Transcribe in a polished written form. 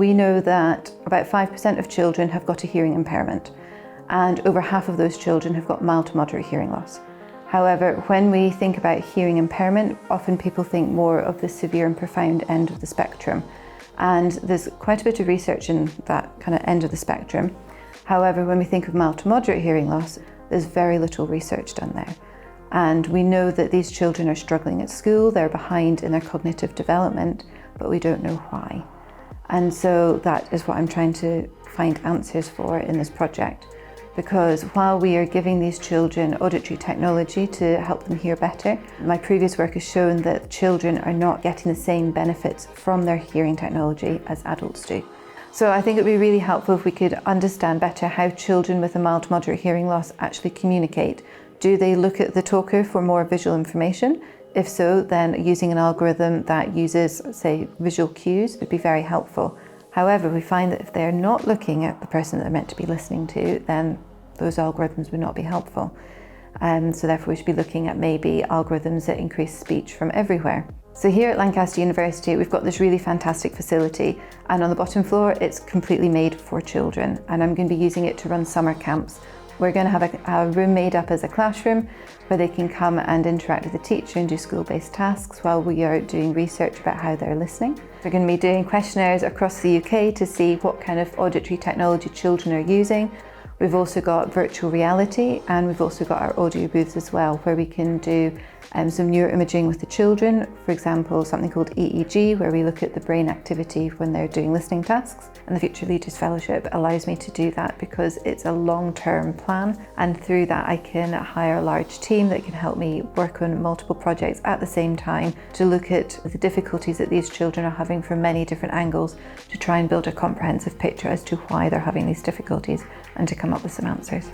we know that about 5% of children have got a hearing impairment, and over half of those children have got mild to moderate hearing loss. However, when we think about hearing impairment, often people think more of the severe and profound end of the spectrum. And there's quite a bit of research in that kind of end of the spectrum. However, when we think of mild to moderate hearing loss, there's very little research done there. And we know that these children are struggling at school, they're behind in their cognitive development, but we don't know why. And so that is what I'm trying to find answers for in this project. Because while we are giving these children auditory technology to help them hear better, my previous work has shown that children are not getting the same benefits from their hearing technology as adults do. So I think it would be really helpful if we could understand better how children with a mild to moderate hearing loss actually communicate. Do they look at the talker for more visual information? If so, then using an algorithm that uses, say, visual cues would be very helpful. However, we find that if they're not looking at the person that they're meant to be listening to, then those algorithms would not be helpful. So therefore we should be looking at maybe algorithms that increase speech from everywhere. So here at Lancaster University, we've got this really fantastic facility, and on the bottom floor, it's completely made for children, and I'm going to be using it to run summer camps. We're going to have a room made up as a classroom where they can come and interact with the teacher and do school-based tasks while we are doing research about how they're listening. We're going to be doing questionnaires across the UK to see what kind of auditory technology children are using. We've also got virtual reality, and we've also got our audio booths as well, where we can do some neuroimaging with the children. For example, something called EEG, where we look at the brain activity when they're doing listening tasks. And the Future Leaders Fellowship allows me to do that because it's a long-term plan, and through that I can hire a large team that can help me work on multiple projects at the same time to look at the difficulties that these children are having from many different angles, to try and build a comprehensive picture as to why they're having these difficulties and to come up with some answers.